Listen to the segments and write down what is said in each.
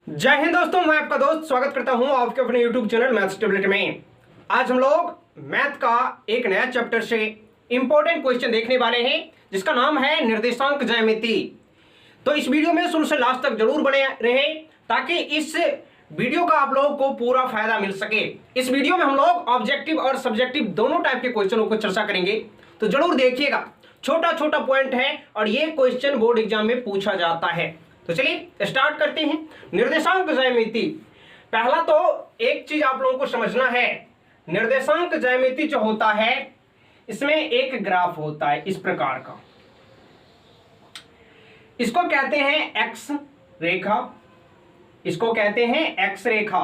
जय हिंद दोस्तों, मैं आपका दोस्त स्वागत करता हूं आपके अपने YouTube चैनल मैथ स्टेबिलिटी में। आज हम लोग मैथ का एक नया चैप्टर से इंपॉर्टेंट क्वेश्चन देखने वाले हैं जिसका नाम है निर्देशांक ज्यामिति। तो इस वीडियो में शुरू से लास्ट तक जरूर बने रहे ताकि इस वीडियो का आप लोगों को पूरा फायदा मिल सके। इस वीडियो में हम लोग ऑब्जेक्टिव और सब्जेक्टिव दोनों टाइप के क्वेश्चनों को चर्चा करेंगे, तो जरूर देखिएगा। छोटा छोटा पॉइंट है और ये क्वेश्चन बोर्ड एग्जाम में पूछा जाता है। तो चलिए स्टार्ट करते हैं। निर्देशांक ज्यामिति, पहला तो एक चीज आप लोगों को समझना है। निर्देशांक ज्यामिति जो होता है इसमें एक ग्राफ होता है इस प्रकार का, इसको कहते हैं एक्स रेखा, इसको कहते हैं एक्स रेखा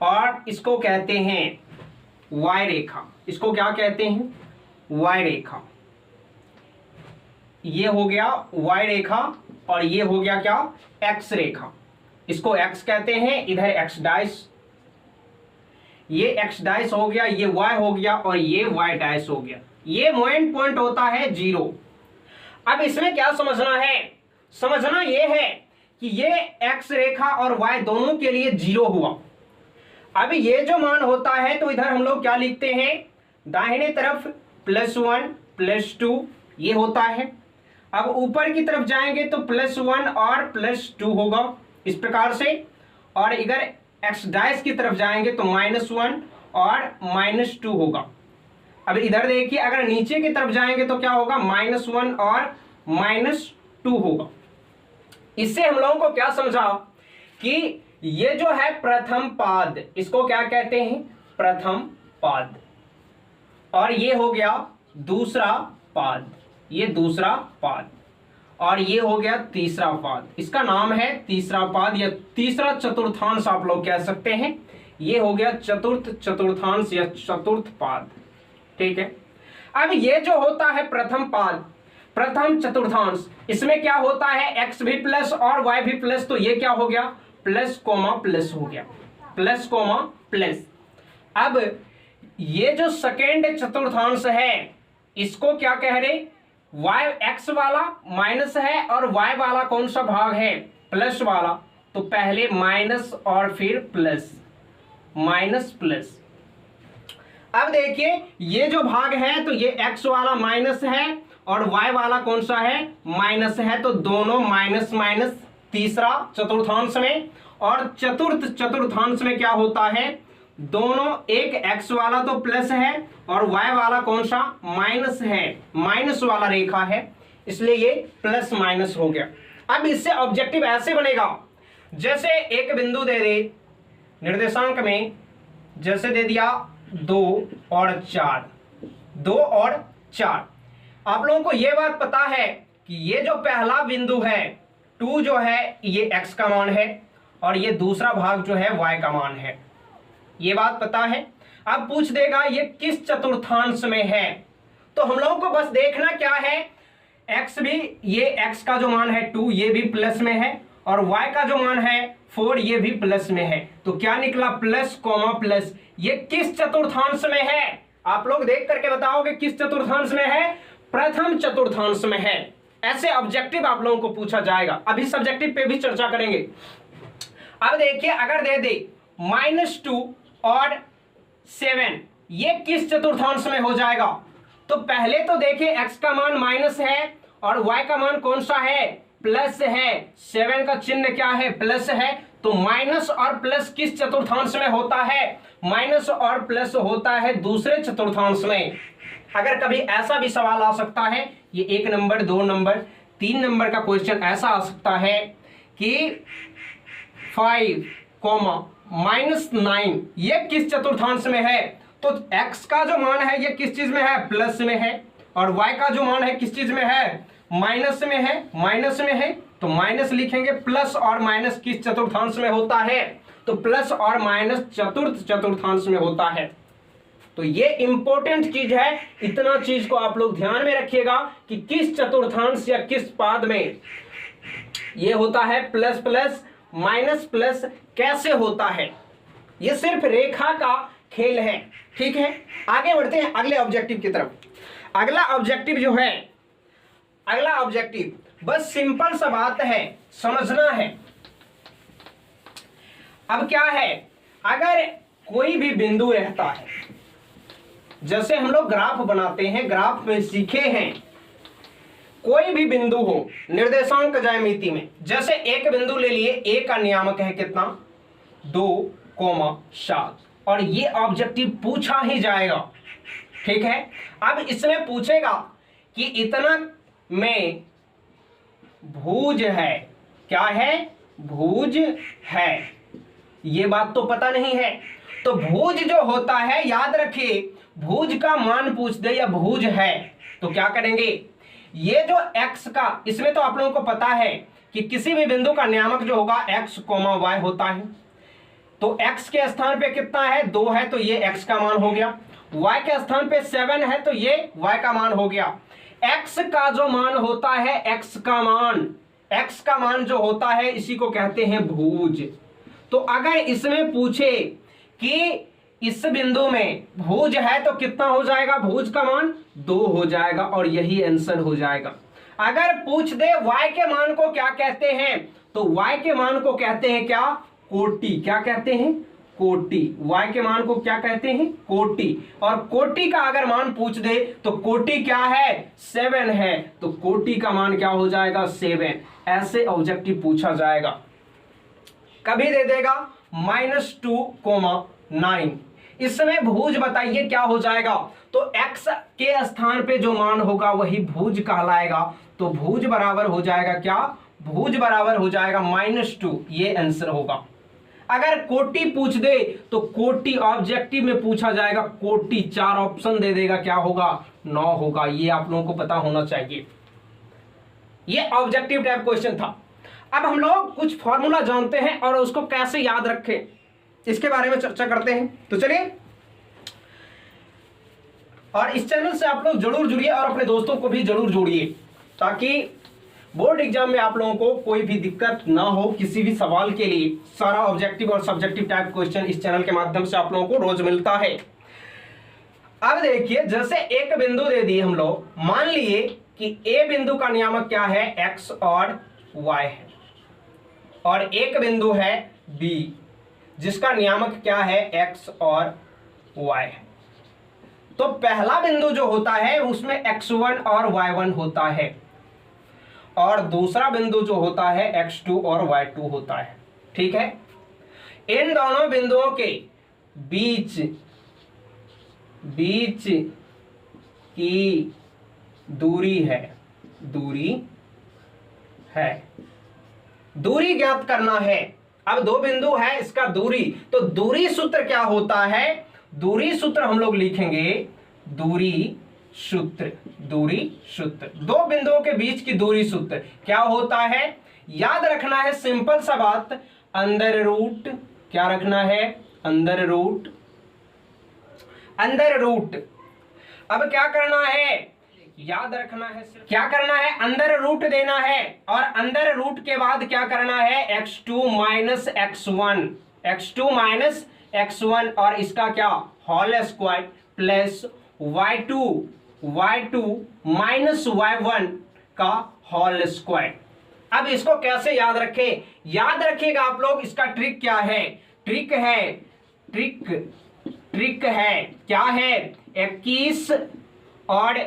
और इसको कहते हैं वाई रेखा। इसको क्या कहते हैं? वाई रेखा। ये हो गया वाई रेखा और ये हो गया क्या? एक्स रेखा। इसको एक्स कहते हैं, इधर एक्स डाइस, ये एक्स डाइस हो गया, ये वाई हो गया और ये वाई डाइस हो गया। ये मेन पॉइंट होता है 0। अब इसमें क्या समझना है? समझना ये है कि ये एक्स रेखा और वाई दोनों के लिए 0 हुआ। अब ये जो मान होता है तो इधर हम लोग क्या लिखते हैं? दाहिने तरफ +1 +2 ये होता है। अब ऊपर की तरफ जाएंगे तो +1 और +2 होगा इस प्रकार से, और इधर एक्स डाइस की तरफ जाएंगे तो -1 और -2 होगा। अब इधर देखिए, अगर नीचे की तरफ जाएंगे तो क्या होगा? -1 और -2 होगा। इससे हम लोगों को क्या समझा कि ये जो है प्रथम पाद, इसको क्या कहते हैं? प्रथम पाद। और ये हो गया दूसरा पाद, ये दूसरा पाद, और ये हो गया तीसरा पाद। इसका नाम है तीसरा पाद या तीसरा चतुर्थांश आप लोग कह सकते हैं। ये हो गया चतुर्थ चतुर्थांश या चतुर्थ पाद। ठीक है। अब ये जो होता है प्रथम पाद, प्रथम चतुर्थांश, इसमें क्या होता है? एक्स भी प्लस और वाई भी प्लस, तो ये क्या हो गया? प्लस कोमा प्लस हो गया, प्लस कोमा प्लस। अब ये जो सेकेंड चतुर्थांश है इसको क्या कह रहे? y x वाला माइनस है और y वाला कौन सा भाग है? प्लस वाला। तो पहले माइनस और फिर प्लस, माइनस प्लस। अब देखिए ये जो भाग है तो ये x वाला माइनस है और y वाला कौन सा है? माइनस है। तो दोनों माइनस माइनस तीसरा चतुर्थांश में, और चतुर्थ चतुर्थांश में क्या होता है? दोनों, एक x वाला तो प्लस है और y वाला कौन सा? माइनस है, माइनस वाला रेखा है, इसलिए ये प्लस माइनस हो गया। अब इससे ऑब्जेक्टिव ऐसे बनेगा, जैसे एक बिंदु दे दे निर्देशांक में, जैसे दे दिया 2 और 4, 2 और 4। आप लोगों को ये बात पता है कि ये जो पहला बिंदु है 2 जो है ये x का मान है और ये दूसरा भाग जो है y का मान है, ये बात पता है। अब पूछ देगा ये किस चतुर्थांश में है, तो हम लोगों को बस देखना क्या है? x भी, ये x का जो मान है 2 ये भी प्लस में है और y का जो मान है 4 ये भी प्लस में है। तो क्या निकला? Plus coma plus. ये किस चतुर्थांश में है? आप लोग देख करके बताओगे किस चतुर्थांश में है? प्रथम चतुर्थांश में है। ऐसे ऑब्जेक्टिव आप लोगों को पूछा जाएगा। अभी सब्जेक्टिव पे भी चर्चा करेंगे। अब देखिए, अगर दे दे -2 और 7 ये किस चतुर्थांश में हो जाएगा? तो पहले तो देखिए x का मान माइनस है और y का मान कौन सा है? प्लस है। 7 का चिन्ह क्या है? प्लस है। तो माइनस और प्लस किस चतुर्थांश में होता है? माइनस और प्लस होता है दूसरे चतुर्थांश में। अगर कभी ऐसा भी सवाल आ सकता है, ये 1 नंबर 2 नंबर 3 नंबर का क्वेश्चन ऐसा आ सकता है कि 5, -9 ये किस चतुर्थांश में है? तो x का जो मान है ये किस चीज में है? प्लस में है। और y का जो मान है किस चीज में है? माइनस में है, माइनस में है। तो माइनस लिखेंगे। प्लस और माइनस किस चतुर्थांश में होता है? तो प्लस और माइनस चतुर्थ चतुर्थांश में होता है। तो ये इंपॉर्टेंट चीज है, इतना चीज को आप लोग ध्यान में रखिएगा कि किस चतुर्थांश या किस पाद में ये होता है। प्लस प्लस माइनस प्लस कैसे होता है, ये सिर्फ रेखा का खेल है। ठीक है, आगे बढ़ते हैं अगले ऑब्जेक्टिव की तरफ। अगला ऑब्जेक्टिव जो है, अगला ऑब्जेक्टिव बस सिंपल सा बात है, समझना है। अब क्या है, अगर कोई भी बिंदु रहता है, जैसे हम लोग ग्राफ बनाते हैं, ग्राफ में सीखे हैं, कोई भी बिंदु हो निर्देशांक ज्यामिति में, जैसे एक बिंदु ले लिए, ए का नियामक है कितना 2,7 और ये ऑब्जेक्टिव पूछा ही जाएगा। ठीक है, अब इसमें पूछेगा कि इतना में भुज है, क्या है, भुज है, ये बात तो पता नहीं है। तो भुज जो होता है, याद रखिए, भुज का मान पूछ दे या भुज है तो क्या करेंगे, ये जो x का, इसमें तो आप लोगों को पता है कि किसी भी बिंदु का नियामक जो होगा x, y होता है। तो x के स्थान पे कितना है, 2 है, तो ये x का मान हो गया। y के स्थान पे 7 है, तो ये y का मान हो गया। x का जो मान होता है, x का मान जो होता है, इसी को कहते हैं भुज। तो अगर इसमें पूछे कि इस बिंदु में भुज है तो कितना हो जाएगा, भुज का मान 2 हो जाएगा और यही आंसर हो जाएगा। अगर पूछ दे y के मान को क्या कहते हैं, तो y के मान को कहते हैं क्या, कोटि। क्या कहते हैं, कोटि। y के मान को क्या कहते हैं, कोटि। और कोटि का अगर मान पूछ दे तो कोटि क्या है, 7 है, तो कोटि का मान क्या हो जाएगा, 7। ऐसे ऑब्जेक्टिव पूछा जाएगा। कभी दे देगा -2,9, इसमें भुज बताइए क्या हो जाएगा, तो x के स्थान पे जो मान होगा वही भुज कहलाएगा। तो भुज बराबर हो जाएगा क्या, भुज बराबर हो जाएगा -2, ये आंसर होगा। अगर कोटि पूछ दे तो कोटि ऑब्जेक्टिव में पूछा जाएगा, कोटि 4 ऑप्शन दे देगा, क्या होगा, 9 होगा। ये आप लोगों को पता होना चाहिए। ये ऑब्जेक्टिव टाइप क्वेश्चन था। अब हम लोग कुछ फॉर्मूला जानते हैं और उसको कैसे याद रखें, इसके बारे में चर्चा करते हैं। तो चलिए, और इस चैनल से आप लोग जरूर जुड़िए और अपने दोस्तों को भी जरूर जोड़िए, ताकि बोर्ड एग्जाम में आप लोगों को कोई भी दिक्कत ना हो किसी भी सवाल के लिए। सारा ऑब्जेक्टिव और सब्जेक्टिव टाइप क्वेश्चन इस चैनल के माध्यम से आप लोगों को रोज मिलता है। अब देखिए, जैसे एक बिंदु दे दिए हम लोग, मान लिए कि ए बिंदु का नियामक क्या है, x और y है, और एक बिंदु है b जिसका नियामक क्या है, x और y है। तो पहला बिंदु जो होता है उसमें x1 और y1 होता है, और दूसरा बिंदु जो होता है x2 और y2 होता है। ठीक है, इन दोनों बिंदुओं के बीच की दूरी है, दूरी ज्ञात करना है। अब दो बिंदु है, इसका दूरी, तो दूरी सूत्र क्या होता है, दूरी सूत्र हम लोग लिखेंगे, दूरी सूत्र दो बिंदुओं के बीच की दूरी सूत्र क्या होता है, याद रखना है, सिंपल सा बात, अंडर रूट। क्या रखना है, अंडर रूट। अब क्या करना है, याद रखना है, क्या करना है, अंदर रूट देना है, और अंदर रूट के बाद क्या करना है, x2 माइनस x1 और इसका क्या, whole square plus y2 minus y1 का होल स्क्वायर। अब इसको कैसे याद रखें, याद रखिएगा आप लोग, इसका ट्रिक क्या है, ट्रिक है क्या है, 21 और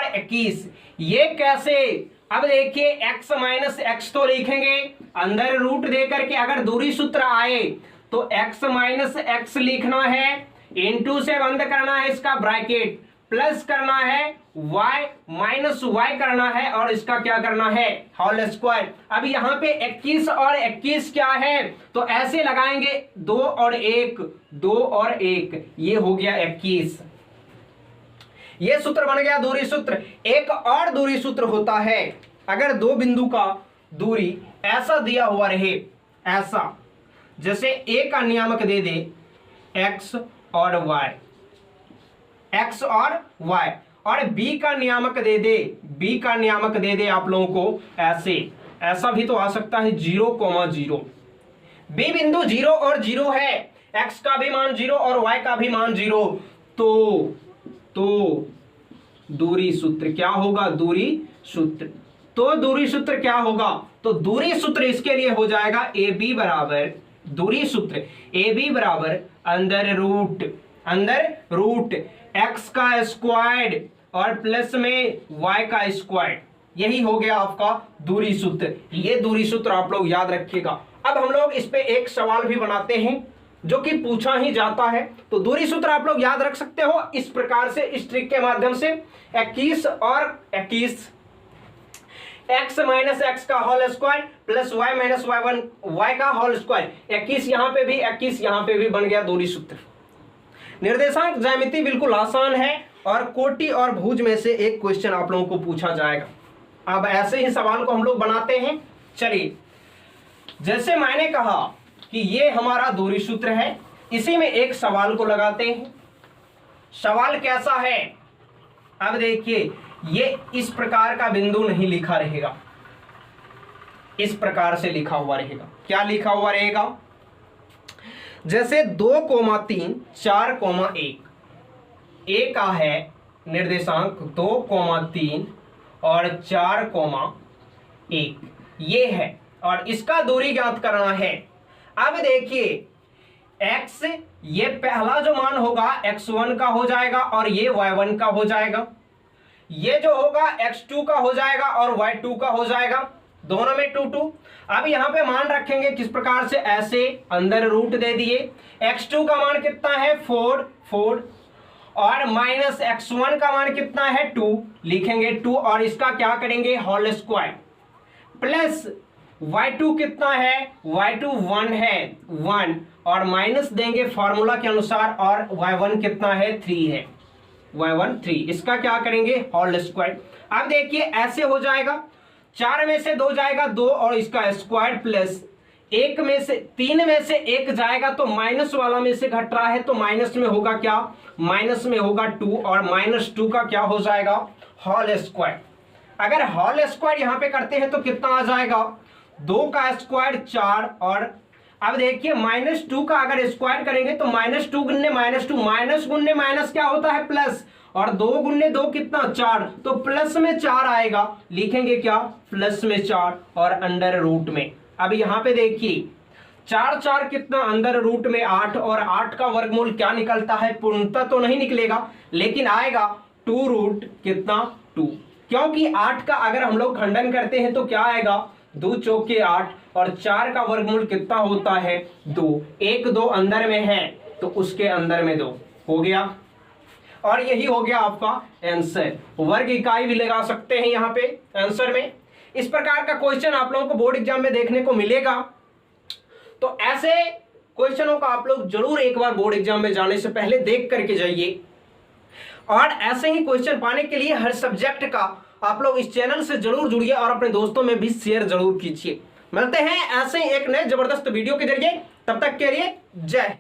21, ये कैसे, अब देखिए x माइनस एक्स तो लिखेंगे अंदर रूट दे करके, अगर दूरी सूत्र आए तो x माइनस एक्स लिखना है, इनटू से बंद करना है इसका ब्रैकेट, प्लस करना है y माइनस y करना है, और इसका क्या करना है, होल स्क्वायर। अब यहाँ पे 21 और 21 क्या है, तो ऐसे लगाएंगे 2 और 1, ये हो गया 21। ये सूत्र बन गया दूरी सूत्र। एक और दूरी सूत्र होता है, अगर दो बिंदु का दूरी ऐसा दिया हुआ रहे, ऐसा, जैसे a का नियामक दे दे x और y, और b का नियामक दे दे आप लोगों को ऐसा भी तो आ सकता है 0,0। b बिंदु 0 और 0 है, x का भी मान 0 और y का भी मान 0, तो दूरी सूत्र क्या होगा, दूरी सूत्र तो दूरी सूत्र क्या होगा, तो दूरी सूत्र इसके लिए हो जाएगा ए बी बराबर, दूरी सूत्र ए बी बराबर अंदर रूट एक्स का स्क्वायर और प्लस में वाई का स्क्वायर, यही हो गया आपका दूरी सूत्र। ये दूरी सूत्र आप लोग याद रखिएगा। अब हम लोग इस पे एक सवाल भी बनाते हैं जो कि पूछा ही जाता है, तो दूरी सूत्र आप लोग याद रख सकते हो इस प्रकार से, इस ट्रिक के माध्यम से 21 और 21 x माइनस एक्स का whole square plus y minus y1 y का होल स्क्वायर, 21 यहां पे भी 21 यहां पे भी बन गया दूरी सूत्र। निर्देशांक ज्यामिति बिल्कुल आसान है और कोटि और भुज में से एक क्वेश्चन आप लोगों को पूछा जाएगा। अब ऐसे ही सवाल को हम लोग बनाते हैं। चलिए, जैसे मैंने कहा कि ये हमारा दूरी सूत्र है, इसी में एक सवाल को लगाते हैं। सवाल कैसा है, अब देखिए, ये इस प्रकार का बिंदु नहीं लिखा रहेगा, इस प्रकार से लिखा हुआ रहेगा। क्या लिखा हुआ रहेगा, जैसे 2,3 4,1 ए का है निर्देशांक 2,3 और 4,1 ये है और इसका दूरी ज्ञात करना है। अब देखिए x, ये पहला जो मान होगा x1 का हो जाएगा और ये y1 का हो जाएगा, ये जो होगा x2 का हो जाएगा और y2 का हो जाएगा, दोनों में 2 2। अब यहां पे मान रखेंगे किस प्रकार से, ऐसे अंदर रूट दे दिए, x2 का मान कितना है 4 और माइनस x1 का मान कितना है 2, लिखेंगे 2 और इसका क्या करेंगे होल स्क्वायर, प्लस y2 कितना है, y2 1 है 1 और माइनस देंगे फॉर्मूला के अनुसार और y1 कितना है 3 है, y1 3, इसका क्या करेंगे होल स्क्वायर। अब देखिए ऐसे हो जाएगा, 4 में से 2 जाएगा 2 और इसका स्क्वायर प्लस 1 में से 3 में से 1 जाएगा तो माइनस वाला में से घट रहा है तो माइनस में होगा क्या, माइनस में होगा 2 और माइनस 2 का क्या हो जाएगा होल स्क्वायर। अगर होल स्क्वायर यहां पे करते हैं तो कितना आ जाएगा, 2 का स्क्वायर 4 और अब देखिए -2 का अगर स्क्वायर करेंगे तो -2 गुन्ने -2, माइनस गुन्ने माइनस क्या होता है प्लस, और 2 गुन्ने 2 कितना 4, तो प्लस में 4 आएगा, लिखेंगे क्या प्लस में 4 और अंडर रूट में। अब यहां पे देखिए 4 4 कितना अंदर रूट में 8 और 8 का वर्गमूल क्या निकलता है, पूर्णतः तो नहीं निकलेगा लेकिन आएगा 2 रूट कितना 2, क्योंकि 8 का अगर हम लोग खंडन करते हैं तो क्या आएगा 2 चौके 8 और 4 का वर्गमूल कितना होता है 2, 1 2 अंदर में है तो उसके अंदर में 2 हो गया और यही हो गया आपका आंसर। वर्ग इकाई भी लगा सकते हैं यहाँ पे आंसर में। इस प्रकार का क्वेश्चन आप लोगों को बोर्ड एग्जाम में देखने को मिलेगा, तो ऐसे क्वेश्चनों का आप लोग जरूर एक बार बोर्ड एग्जाम में जाने से पहले देख करके जाइए और ऐसे ही क्वेश्चन पाने के लिए हर सब्जेक्ट का आप लोग इस चैनल से जरूर जुड़िए और अपने दोस्तों में भी शेयर जरूर कीजिए। मिलते हैं ऐसे ही एक नए जबरदस्त वीडियो के जरिए, तब तक के लिए जय।